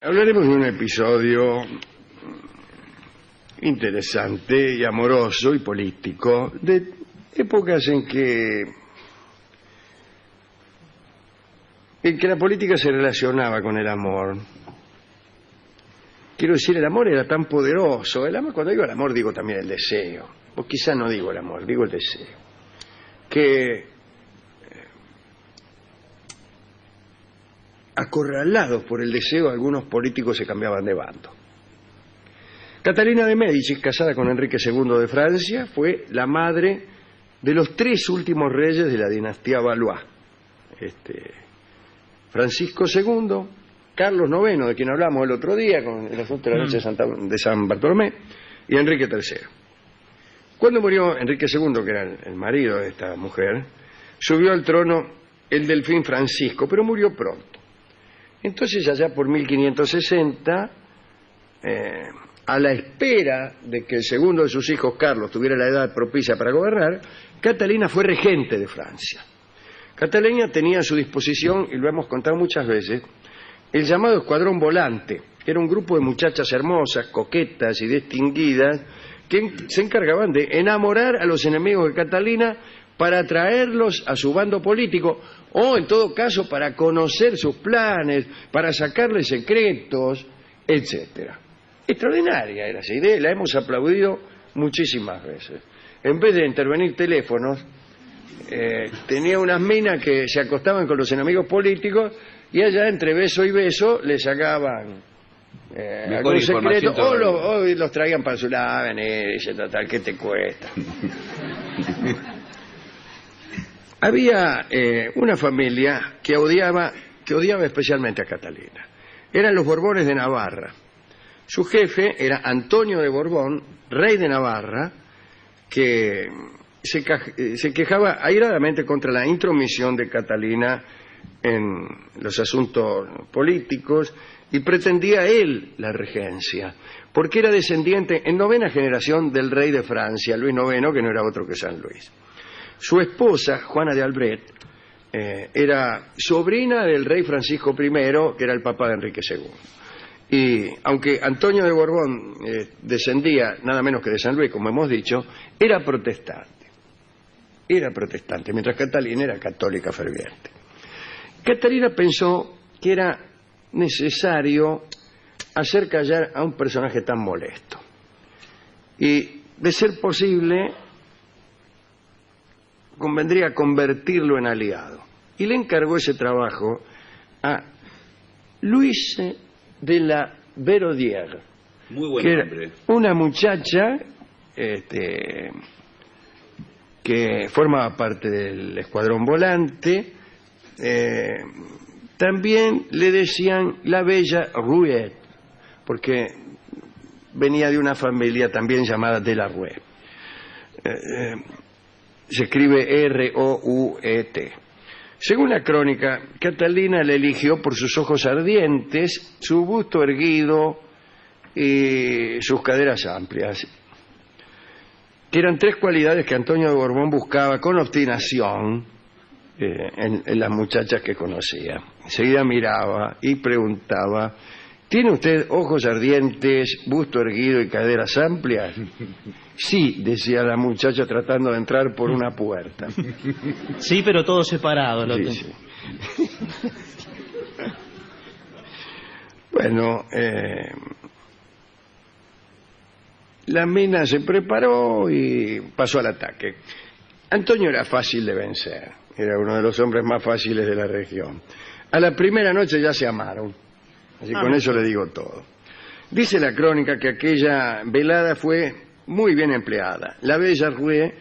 Hablaremos de un episodio interesante y amoroso y político de épocas en que la política se relacionaba con el amor. Quiero decir, el amor era tan poderoso. El amor, cuando digo el amor, digo también el deseo. O quizá no digo el amor, digo el deseo. Que acorralados por el deseo, algunos políticos se cambiaban de bando. Catalina de Médici, casada con Enrique II de Francia, fue la madre de los tres últimos reyes de la dinastía Valois. Francisco II, Carlos IX, de quien hablamos el otro día con el asunto de la noche de San Bartolomé, y Enrique III. Cuando murió Enrique II, que era el marido de esta mujer, subió al trono el delfín Francisco, pero murió pronto. Entonces, allá por 1560, a la espera de que el segundo de sus hijos, Carlos, tuviera la edad propicia para gobernar, Catalina fue regente de Francia. Catalina tenía a su disposición, y lo hemos contado muchas veces, el llamado Escuadrón Volante, que era un grupo de muchachas hermosas, coquetas y distinguidas, que se encargaban de enamorar a los enemigos de Catalina para atraerlos a su bando político, o en todo caso para conocer sus planes, para sacarles secretos, etcétera. Extraordinaria era esa idea, la hemos aplaudido muchísimas veces. En vez de intervenir teléfonos, tenía unas minas que se acostaban con los enemigos políticos y allá entre beso y beso les sacaban algún secreto, o los traían para su lado, venir, dice, total, ¿qué te cuesta? Había una familia que odiaba especialmente a Catalina. Eran los Borbones de Navarra. Su jefe era Antonio de Borbón, rey de Navarra, que se quejaba airadamente contra la intromisión de Catalina en los asuntos políticos y pretendía él la regencia, porque era descendiente en 9ª generación del rey de Francia, Luis IX, que no era otro que San Luis. Su esposa, Juana de Albret, era sobrina del rey Francisco I, que era el papá de Enrique II. Y aunque Antonio de Borbón descendía nada menos que de San Luis, como hemos dicho, era protestante, mientras Catalina era católica ferviente. Catalina pensó que era necesario hacer callar a un personaje tan molesto y, de ser posible, convendría convertirlo en aliado. Y le encargó ese trabajo a Luis de la Verodière, muy buen que era nombre, una muchacha que formaba parte del Escuadrón Volante. También le decían la Bella Rouet, porque venía de una familia también llamada de la Rouet. Se escribe R-O-U-E-T. Según la crónica, Catalina le eligió por sus ojos ardientes, su busto erguido y sus caderas amplias, que eran tres cualidades que Antonio de Borbón buscaba con obstinación en las muchachas que conocía. Enseguida miraba y preguntaba: ¿tiene usted ojos ardientes, busto erguido y caderas amplias? Sí, decía la muchacha tratando de entrar por una puerta. Sí, pero todo separado. Sí. Bueno, la mina se preparó y pasó al ataque. Antonio era fácil de vencer, era uno de los hombres más fáciles de la región. A la primera noche ya se amaron, así con eso le digo todo. Dice la crónica que aquella velada fue muy bien empleada. La Bella Rouet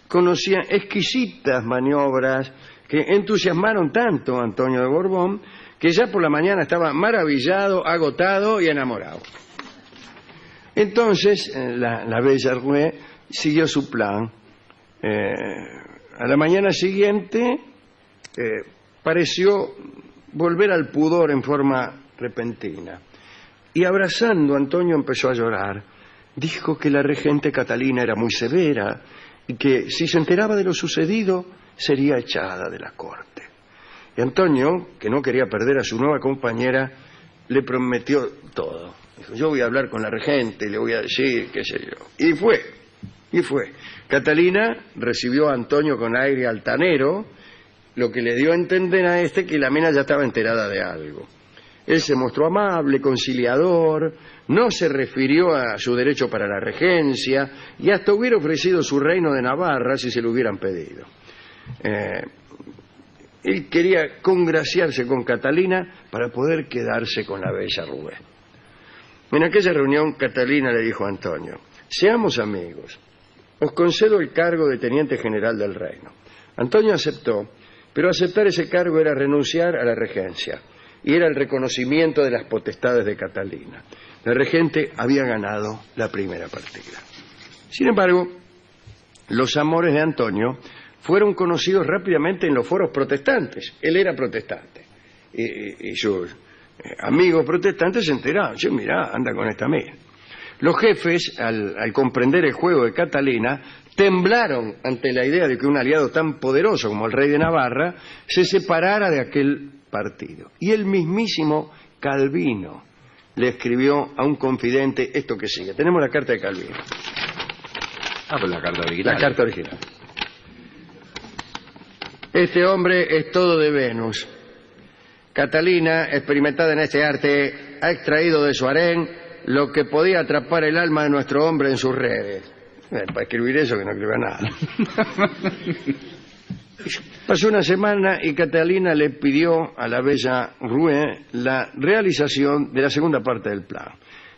conocía exquisitas maniobras que entusiasmaron tanto a Antonio de Borbón que ya por la mañana estaba maravillado, agotado y enamorado. Entonces la Bella Rouet siguió su plan. A la mañana siguiente pareció volver al pudor en forma repentina y, abrazando a Antonio, empezó a llorar. Dijo que la regente Catalina era muy severa y que si se enteraba de lo sucedido sería echada de la corte. Y Antonio, que no quería perder a su nueva compañera, le prometió todo. Dijo, yo voy a hablar con la regente, le voy a decir, qué sé yo. Y fue. Catalina recibió a Antonio con aire altanero, lo que le dio a entender a este que la mina ya estaba enterada de algo. Él se mostró amable, conciliador, no se refirió a su derecho para la regencia y hasta hubiera ofrecido su reino de Navarra si se lo hubieran pedido. Él quería congraciarse con Catalina para poder quedarse con la bella Rubén. En aquella reunión Catalina le dijo a Antonio, seamos amigos, os concedo el cargo de teniente general del reino. Antonio aceptó, pero aceptar ese cargo era renunciar a la regencia y era el reconocimiento de las potestades de Catalina. La regente había ganado la primera partida. Sin embargo, los amores de Antonio fueron conocidos rápidamente en los foros protestantes. Él era protestante y sus amigos protestantes se enteraron. Che, mirá, anda con esta mina. Los jefes, al comprender el juego de Catalina, temblaron ante la idea de que un aliado tan poderoso como el rey de Navarra se separara de aquel partido. Y el mismísimo Calvino le escribió a un confidente esto que sigue. Tenemos la carta de Calvino. Pues la carta original. La carta original. Este hombre es todo de Venus. Catalina, experimentada en este arte, ha extraído de su harén lo que podía atrapar el alma de nuestro hombre en sus redes. Para escribir eso que no escriba nada. Pasó una semana y Catalina le pidió a la bella Rouet la realización de la segunda parte del plan.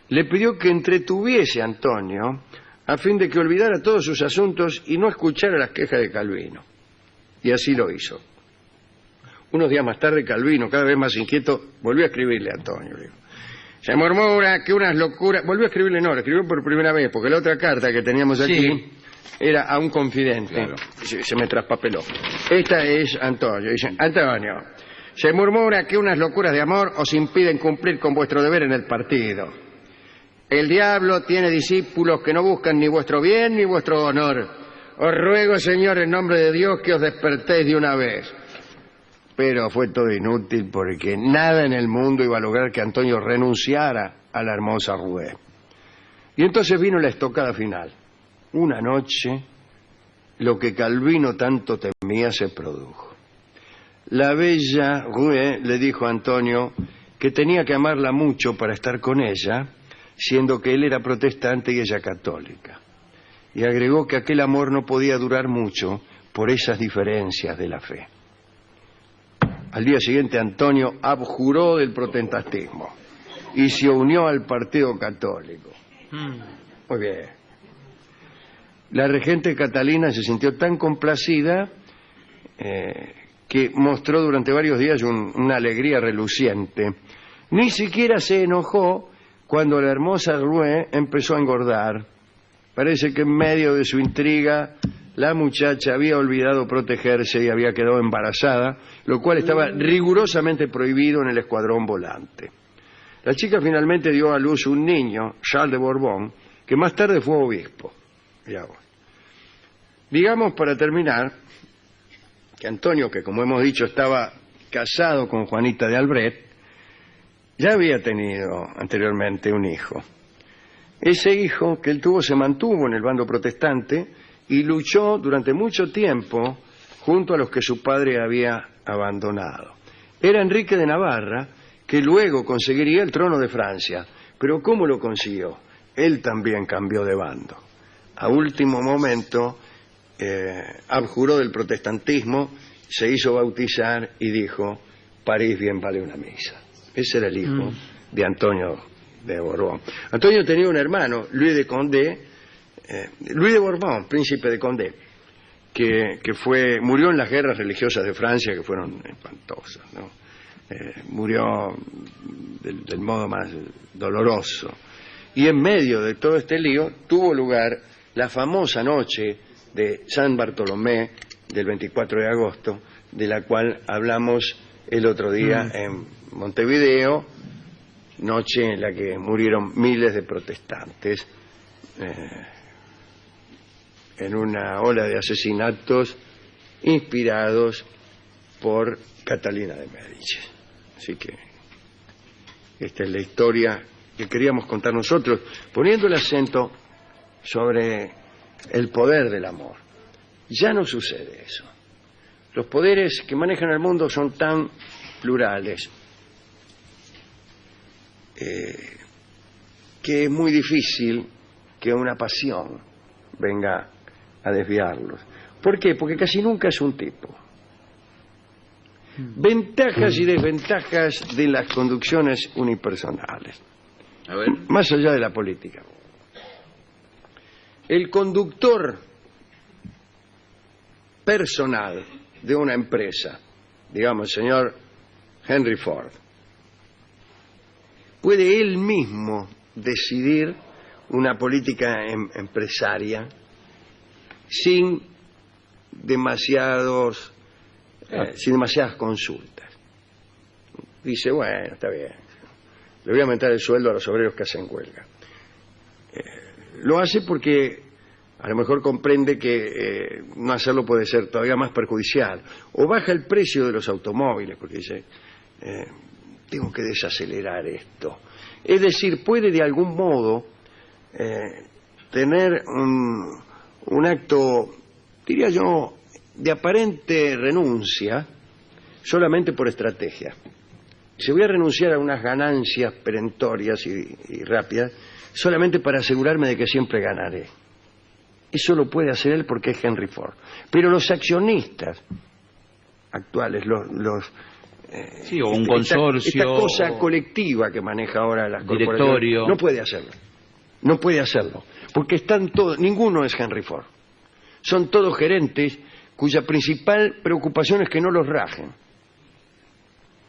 Le pidió que entretuviese a Antonio a fin de que olvidara todos sus asuntos y no escuchara las quejas de Calvino. Y así lo hizo. Unos días más tarde Calvino, cada vez más inquieto, volvió a escribirle a Antonio. Se murmura que unas locuras... Volvió a escribirle, no, le escribió por primera vez, porque la otra carta que teníamos aquí... Sí. Era a un confidente. Claro. Se me traspapeló. Esta es Antonio. Dice, Antonio, se murmura que unas locuras de amor os impiden cumplir con vuestro deber en el partido. El diablo tiene discípulos que no buscan ni vuestro bien ni vuestro honor. Os ruego, Señor, en nombre de Dios, que os despertéis de una vez. Pero fue todo inútil porque nada en el mundo iba a lograr que Antonio renunciara a la hermosa Rouet. Y entonces vino la estocada final. Una noche, lo que Calvino tanto temía se produjo. La bella Rouet le dijo a Antonio que tenía que amarla mucho para estar con ella, siendo que él era protestante y ella católica. Y agregó que aquel amor no podía durar mucho por esas diferencias de la fe. Al día siguiente Antonio abjuró del protestantismo y se unió al partido católico. Muy bien. La regente Catalina se sintió tan complacida que mostró durante varios días una alegría reluciente. Ni siquiera se enojó cuando la hermosa Rouet empezó a engordar. Parece que en medio de su intriga la muchacha había olvidado protegerse y había quedado embarazada, lo cual estaba rigurosamente prohibido en el escuadrón volante. La chica finalmente dio a luz un niño, Charles de Borbón, que más tarde fue obispo. Digamos, para terminar, que Antonio, que como hemos dicho estaba casado con Juanita de Albret, ya había tenido anteriormente un hijo. Ese hijo que él tuvo se mantuvo en el bando protestante y luchó durante mucho tiempo junto a los que su padre había abandonado. Era Enrique de Navarra, que luego conseguiría el trono de Francia. Pero ¿cómo lo consiguió? Él también cambió de bando. A último momento abjuró del protestantismo, se hizo bautizar y dijo, París bien vale una misa. Ese era el hijo de Antonio de Borbón. Antonio tenía un hermano, Luis de Condé, Luis de Borbón, príncipe de Condé, que murió en las guerras religiosas de Francia, que fueron espantosas, ¿no? Murió del modo más doloroso. Y en medio de todo este lío tuvo lugar la famosa noche de San Bartolomé del 24 de agosto, de la cual hablamos el otro día en Montevideo, noche en la que murieron miles de protestantes en una ola de asesinatos inspirados por Catalina de Médicis. Así que Esta es la historia que queríamos contar nosotros, poniendo el acento sobre el poder del amor. Ya no sucede eso. Los poderes que manejan el mundo son tan plurales que es muy difícil que una pasión venga a desviarlos. ¿Por qué? Porque casi nunca es un tipo. Ventajas y desventajas de las conducciones unipersonales. A ver. Más allá de la política. El conductor personal de una empresa, digamos el señor Henry Ford, puede él mismo decidir una política empresaria sin demasiadas consultas. Dice, bueno, está bien, le voy a aumentar el sueldo a los obreros que hacen huelga. Lo hace porque a lo mejor comprende que no hacerlo puede ser todavía más perjudicial. O baja el precio de los automóviles porque dice, tengo que desacelerar esto. Es decir, puede de algún modo tener un acto, diría yo, de aparente renuncia solamente por estrategia. Si voy a renunciar a unas ganancias perentorias y rápidas solamente para asegurarme de que siempre ganaré. Eso lo puede hacer él porque es Henry Ford. Pero los accionistas actuales, sí, o un consorcio, esta cosa colectiva que maneja ahora las corporaciones, directorio, no puede hacerlo. No puede hacerlo, porque están todos, ninguno es Henry Ford. Son todos gerentes cuya principal preocupación es que no los rajen.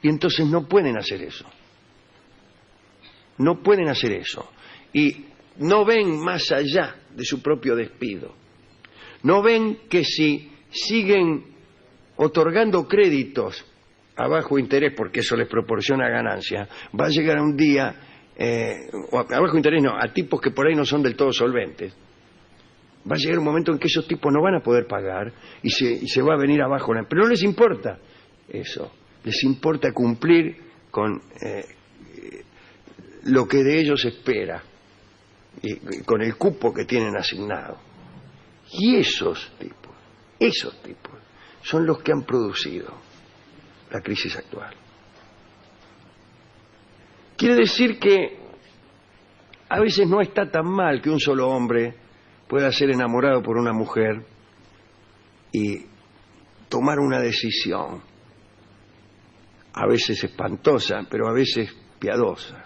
Y entonces no pueden hacer eso. No pueden hacer eso. Y no ven más allá de su propio despido. No ven que si siguen otorgando créditos a bajo interés, porque eso les proporciona ganancia, va a llegar un día, a bajo interés no, a tipos que por ahí no son del todo solventes, va a llegar un momento en que esos tipos no van a poder pagar y se va a venir abajo. Pero no les importa eso, les importa cumplir con lo que de ellos se espera y con el cupo que tienen asignado. Y esos tipos son los que han producido la crisis actual. Quiere decir que a veces no está tan mal que un solo hombre pueda ser enamorado por una mujer y tomar una decisión, a veces espantosa, pero a veces piadosa.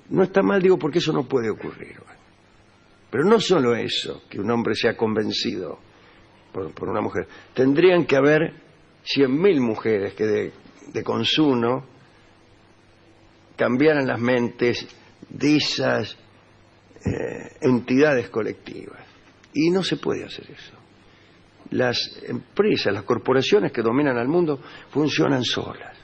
No está mal, digo, porque eso no puede ocurrir. Pero no solo eso, que un hombre sea convencido por una mujer. Tendrían que haber 100.000 mujeres que de consuno cambiaran las mentes de esas entidades colectivas. Y no se puede hacer eso. Las empresas, las corporaciones que dominan al mundo funcionan solas.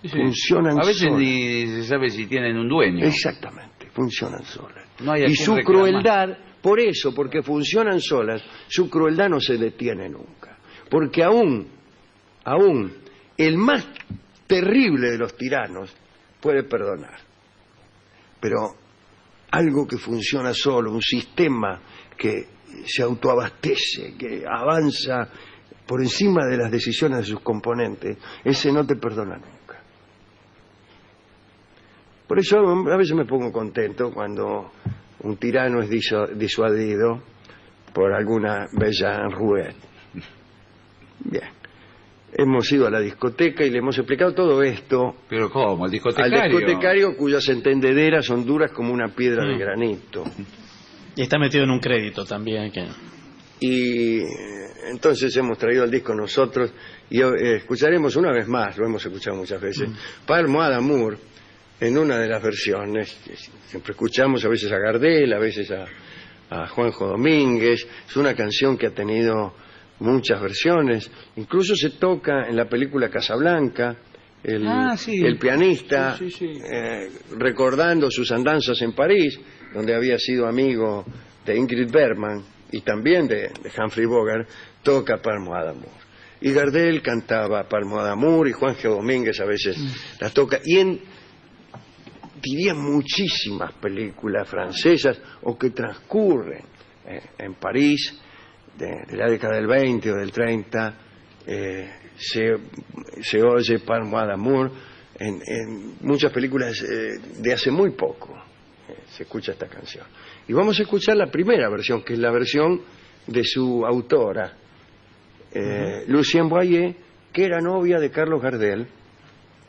Sí. Funcionan a veces solas. ni se sabe si tienen un dueño. Exactamente, funcionan solas. No hay a y quien su reclamar. crueldad, por eso, porque funcionan solas, su crueldad no se detiene nunca. Porque aún el más terrible de los tiranos puede perdonar. Pero algo que funciona solo, un sistema que se autoabastece, que avanza por encima de las decisiones de sus componentes, ese no te perdona nunca. Por eso a veces me pongo contento cuando un tirano es disuadido por alguna bella enrouée. Bien. Hemos ido a la discoteca y le hemos explicado todo esto. ¿Pero cómo? ¿Al Al discotecario? discotecario cuyas entendederas son duras como una piedra de granito. Y está metido en un crédito también. Y entonces hemos traído el disco nosotros y escucharemos una vez más, lo hemos escuchado muchas veces, Palmo Adam Moore, en una de las versiones. Siempre escuchamos a veces a Gardel, a veces a Juanjo Domínguez. Es una canción que ha tenido muchas versiones, incluso se toca en la película Casablanca, el pianista recordando sus andanzas en París, donde había sido amigo de Ingrid Bergman y también de Humphrey Bogart, toca Palmo Adam Moore. Y Gardel cantaba Palmo d'Amour y Juan G. Domínguez a veces las toca. Y diría muchísimas películas francesas o que transcurren en París de la década del 20 o del 30, se oye Palmo d'Amour en muchas películas de hace muy poco. Se escucha esta canción. Y vamos a escuchar la primera versión, que es la versión de su autora, Lucienne Boyer, que era novia de Carlos Gardel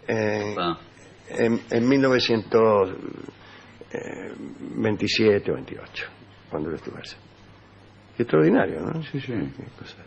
en 1927 o 28, cuando lo estuvo. Extraordinario, ¿no? Sí, sí. Qué cosa.